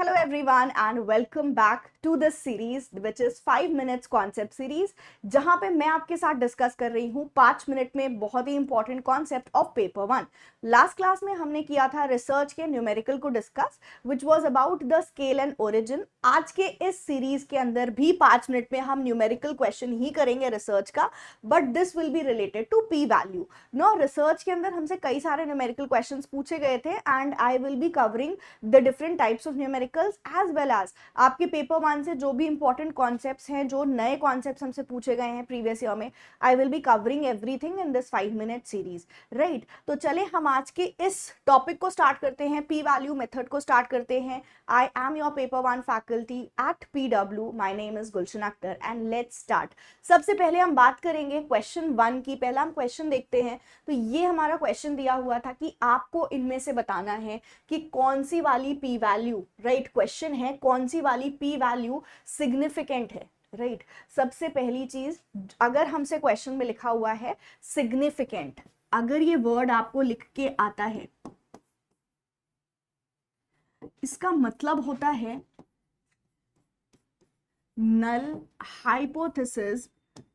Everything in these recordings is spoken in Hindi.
Hello everyone and welcome back to this series which is 5 minutes concept series जहां पे मैं आपके साथ डिस्कस कर रही हूं 5 मिनट में बहुत ही important concept of paper 1। Last class में हमने किया था रिसर्च के न्यूमेरिकल को discuss which was about the scale and origin. आज के इस सीरीज के अंदर भी 5 मिनट में हम न्यूमेरिकल क्वेश्चन ही करेंगे रिसर्च का, but this will be related to P value. No, research के अंदर हमसे कई सारे न्यूमेरिकल क्वेश्चंस पूछे गए थे and I will be covering the different types of numericals as well as आपके पेपर 1 से जो भी इंपॉर्टेंट कॉन्सेप्ट्स हैं, जो नए कॉन्सेप्ट्स हमसे पूछे गए हैं प्रीवियस ईयर में, आई will be covering everything in this 5 minute series, right. तो चले हम आज के इस टॉपिक को स्टार्ट करते हैं, पी वैल्यू मेथड को स्टार्ट करते हैं। I am your paper 1 faculty at PW, my name is Gulshan Akhtar and let's start. सबसे पहले हम बात करेंगे क्वेश्चन 1 की। पहला हम क्वेश्चन देखते हैं। तो ये हमारा क्वेश्चन दिया हुआ था कि आपको इनमें से बताना है कि कौन सी वाली पी वैल्यू, राइट, क्वेश्चन है कौन सी वाली पी वैल्यू सिग्निफिकेंट है, राइट। सबसे पहली चीज, अगर हमसे क्वेश्चन में लिखा हुआ है सिग्निफिकेंट, अगर ये वर्ड आपको लिख के आता है, इसका मतलब होता है नल हाइपोथेसिस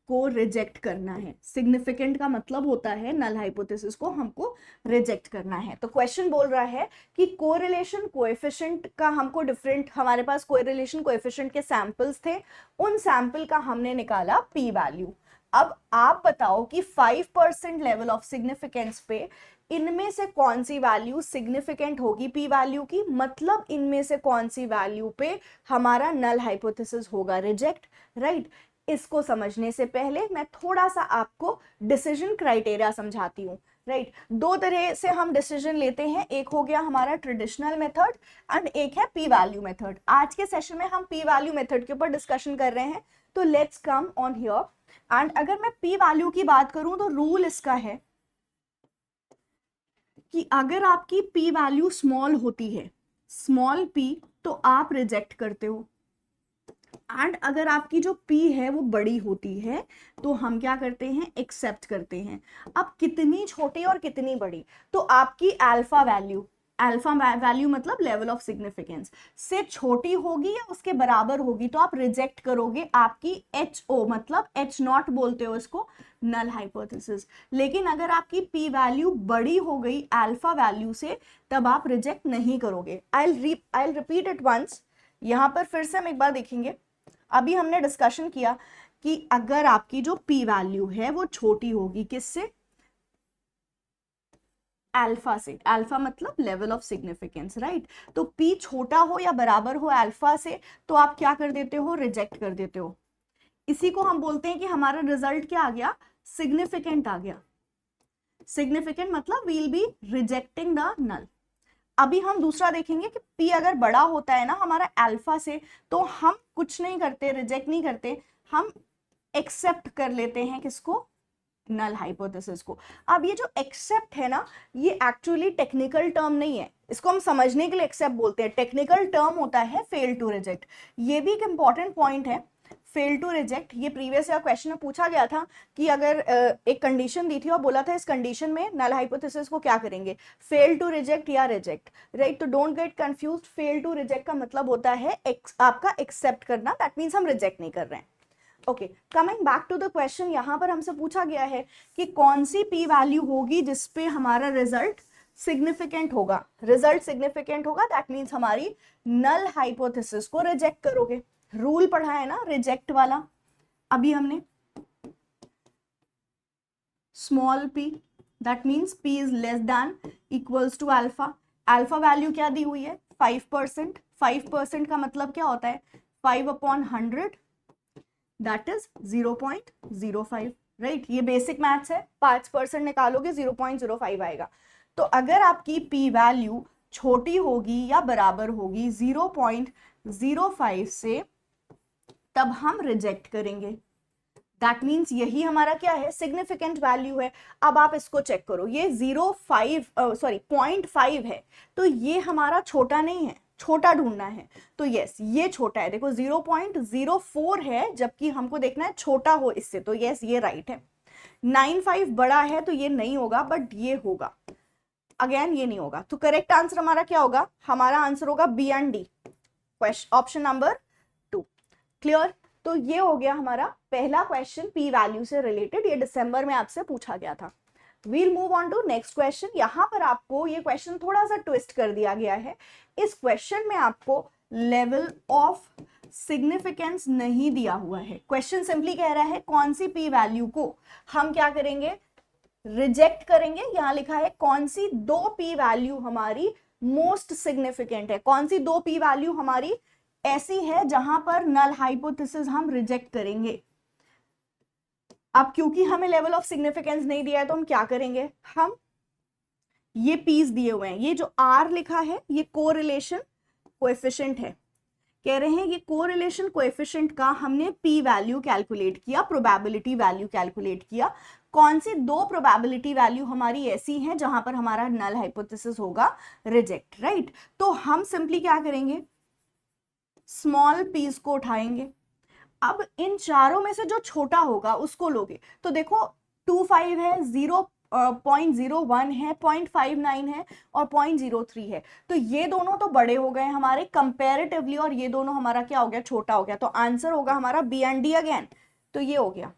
को रिजेक्ट करना है। सिग्निफिकेंट का मतलब होता है नल हाइपोथेसिस को हमको रिजेक्ट करना है। तो क्वेश्चन बोल रहा है कि कोरिलेशन कोएफिशिएंट का हमको डिफरेंट, हमारे पास कोरिलेशन कोएफिशिएंट के सैंपल्स थे, उन सैंपल का हमने निकाला पी वैल्यू। अब आप बताओ कि 5% लेवल ऑफ सिग्निफिकेंस पे इनमें से कौन सी वैल्यू सिग्निफिकेंट होगी पी वैल्यू की, मतलब इनमें से कौन सी वैल्यू पे हमारा नल हाइपोथेसिस होगा रिजेक्ट, राइट। इसको समझने से पहले मैं थोड़ा सा आपको डिसीजन क्राइटेरिया समझाती हूँ, राइट। दो तरह से हम डिसीजन लेते हैं, एक हो गया हमारा ट्रेडिशनल मेथड एंड एक है पी वैल्यू मेथड। आज के सेशन में हम पी वैल्यू मेथड के ऊपर डिस्कशन कर रहे हैं, तो let's come on here. And अगर मैं पी वैल्यू की बात करूं तो रूल इसका है कि अगर आपकी पी वैल्यू स्मॉल होती है, स्मॉल पी, तो आप रिजेक्ट करते हो, एंड अगर आपकी जो P है वो बड़ी होती है तो हम क्या करते हैं, एक्सेप्ट करते हैं। अब कितनी छोटी और कितनी बड़ी, तो आपकी अल्फा वैल्यू, अल्फा वैल्यू मतलब लेवल ऑफ सिग्निफिकेंस से छोटी होगी या उसके बराबर होगी तो आप रिजेक्ट करोगे आपकी HO, मतलब H0 बोलते हो इसको, नल हाइपोथेसिस। लेकिन अगर आपकी P वैल्यू बड़ी हो गई अल्फा वैल्यू से, तब आप रिजेक्ट नहीं करोगे। I repeat it once. यहां पर फिर से हम एक बार देखेंगे। अभी हमने डिस्कशन किया कि अगर आपकी जो पी वैल्यू है वो छोटी होगी, किससे, अल्फा से। अल्फा मतलब लेवल ऑफ सिग्निफिकेंस, राइट। तो पी छोटा हो या बराबर हो अल्फा से, तो आप क्या कर देते हो, रिजेक्ट कर देते हो। इसी को हम बोलते हैं कि हमारा रिजल्ट क्या आ गया, सिग्निफिकेंट आ गया। सिग्निफिकेंट मतलब we'll be rejecting the null. अभी हम दूसरा देखेंगे कि P अगर बड़ा होता है ना हमारा अल्फा से, तो हम कुछ नहीं करते, रिजेक्ट नहीं करते, हम एक्सेप्ट कर लेते हैं किसको, नल हाइपोथेसिस को। अब ये जो एक्सेप्ट है ना, ये एक्चुअली टेक्निकल टर्म नहीं है, इसको हम समझने के लिए एक्सेप्ट बोलते हैं। टेक्निकल टर्म होता है फेल टू रिजेक्ट। ये भी एक इंपॉर्टेंट पॉइंट है, फेल टू रिजेक्ट। ये प्रीवियस ईयर क्वेश्चन में पूछा गया था कि अगर एक कंडीशन दी थी और बोला था इस कंडीशन में नल हाइपोथेसिस को क्या करेंगे, फेल टू रिजेक्ट या रिजेक्ट, राइट। तो don't get confused, fail to reject का मतलब होता है आपका एक्सेप्ट करना, दैट मींस हम रिजेक्ट नहीं कर रहे हैं। Okay, coming back to the question, यहां पर हमसे पूछा गया है कि कौन सी पी वैल्यू होगी जिसपे हमारा रिजल्ट सिग्निफिकेंट होगा। रिजल्ट सिग्निफिकेंट होगा दैट मींस हमारी नल हाइपोथेसिस को रिजेक्ट करोगे। रूल पढ़ा है ना रिजेक्ट वाला अभी हमने, small p, that means p is less than equals to alpha. Alpha value क्या दी हुई है, 5%। 5% का मतलब क्या होता है, 5/100, दैट इज 0.05, राइट। ये बेसिक मैथ्स है, 5% निकालोगे 0.05 आएगा। तो अगर आपकी p वैल्यू छोटी होगी या बराबर होगी 0.05 से, तब हम रिजेक्ट करेंगे। दैट मीन्स यही हमारा क्या है, सिग्निफिकेंट वैल्यू है। अब आप इसको चेक करो, ये 0.5 है, तो ये हमारा छोटा नहीं है, छोटा ढूंढना है। तो यस, ये छोटा है, देखो 0.04 है, जबकि हमको देखना है छोटा हो इससे, तो यस ये राइट है। 95 बड़ा है तो ये नहीं होगा, बट ये होगा, अगेन ये नहीं होगा। तो करेक्ट आंसर हमारा क्या होगा, हमारा आंसर होगा B and D. Option number 2। Clear? तो ये हो गया हमारा पहला क्वेश्चन पी वैल्यू से रिलेटेड, ये दिसंबर में आपसे पूछा गया था। We'll move on to next question. यहां पर आपको ये क्वेश्चन थोड़ा सा ट्विस्ट कर दिया गया है। इस क्वेश्चन में आपको लेवल ऑफ सिग्निफिकेंस नहीं दिया हुआ है। क्वेश्चन सिंपली कह रहा है कौन सी पी वैल्यू को हम क्या करेंगे, रिजेक्ट करेंगे। यहां लिखा है कौन सी दो पी वैल्यू हमारी मोस्ट सिग्निफिकेंट है, कौन सी दो पी वैल्यू हमारी ऐसी है जहां पर नल हाइपोथेसिस हम रिजेक्ट करेंगे। अब क्योंकि हमें लेवल ऑफ सिग्निफिकेंस नहीं दिया है तो हम क्या करेंगे, हम ये पीस दिए हुए हैं, ये जो आर लिखा है ये कोरिलेशन कोएफिशिएंट है। कह रहे हैं ये कोरिलेशन कोएफिशिएंट का हमने पी वैल्यू कैलकुलेट किया, प्रोबेबिलिटी वैल्यू कैलकुलेट किया। कौन सी दो प्रोबेबिलिटी वैल्यू हमारी ऐसी हैं जहां पर हमारा नल हाइपोथेसिस होगा रिजेक्ट, राइट। तो हम सिंपली क्या करेंगे, स्मॉल पीस को उठाएंगे। अब इन चारों में से जो छोटा होगा उसको लोगे। तो देखो 25 है, 0.01 है, 0.59 है और 0.03 है। तो ये दोनों तो बड़े हो गए हमारे कंपैरेटिवली और ये दोनों हमारा क्या हो गया, छोटा हो गया। तो आंसर होगा हमारा बी एंड डी अगेन। तो ये हो गया,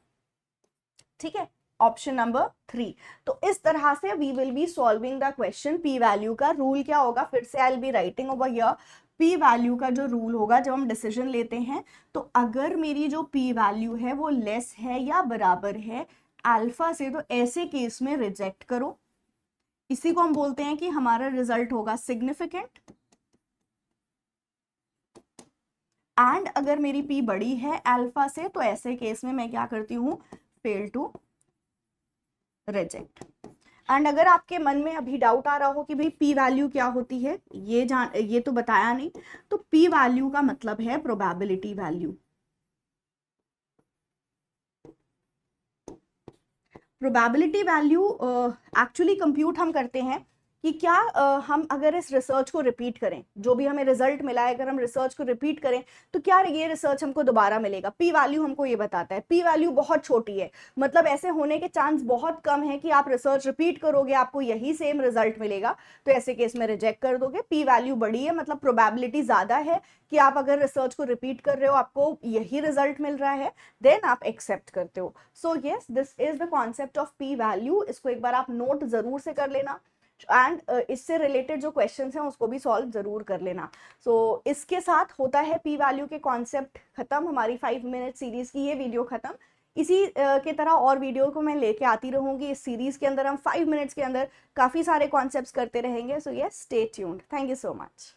ठीक है, ऑप्शन नंबर 3। तो इस तरह से we will be solving the question. P value का रूल क्या होगा, फिर से I will be writing over here. P value का जो रूल होगा जब हम डिसीजन लेते हैं, तो अगर मेरी जो पी वैल्यू है वो लेस है या बराबर है अल्फा से, तो ऐसे केस में रिजेक्ट करो। इसी को हम बोलते हैं कि हमारा रिजल्ट होगा सिग्निफिकेंट। एंड अगर मेरी पी बड़ी है अल्फा से, तो ऐसे केस में मैं क्या करती हूं, फेल टू रिजेक्ट। एंड अगर आपके मन में अभी डाउट आ रहा हो कि भाई पी वैल्यू क्या होती है, ये तो बताया नहीं, तो पी वैल्यू का मतलब है probability value. Probability value actually compute हम करते हैं कि क्या हम अगर इस रिसर्च को रिपीट करें, जो भी हमें रिजल्ट मिला है, अगर हम रिसर्च को रिपीट करें तो क्या ये रिसर्च हमको दोबारा मिलेगा। पी वैल्यू हमको ये बताता है। पी वैल्यू बहुत छोटी है, मतलब ऐसे होने के चांस बहुत कम है कि आप रिसर्च रिपीट करोगे आपको यही सेम रिजल्ट मिलेगा, तो ऐसे केस में रिजेक्ट कर दोगे। पी वैल्यू बड़ी है, मतलब प्रोबेबिलिटी ज्यादा है कि आप अगर रिसर्च को रिपीट कर रहे हो आपको यही रिजल्ट मिल रहा है, देन आप एक्सेप्ट करते हो। So yes, this is the concept of P value. इसको एक बार आप नोट जरूर से कर लेना एंड इससे रिलेटेड जो क्वेश्चंस हैं उसको भी सॉल्व जरूर कर लेना। सो इसके साथ होता है पी वैल्यू के कॉन्सेप्ट खत्म, हमारी 5 मिनट सीरीज की ये वीडियो खत्म। इसी के तरह और वीडियो को मैं लेके आती रहूंगी। इस सीरीज के अंदर हम 5 मिनट्स के अंदर काफी सारे कॉन्सेप्ट्स करते रहेंगे। So yes, stay tuned. Thank you so much.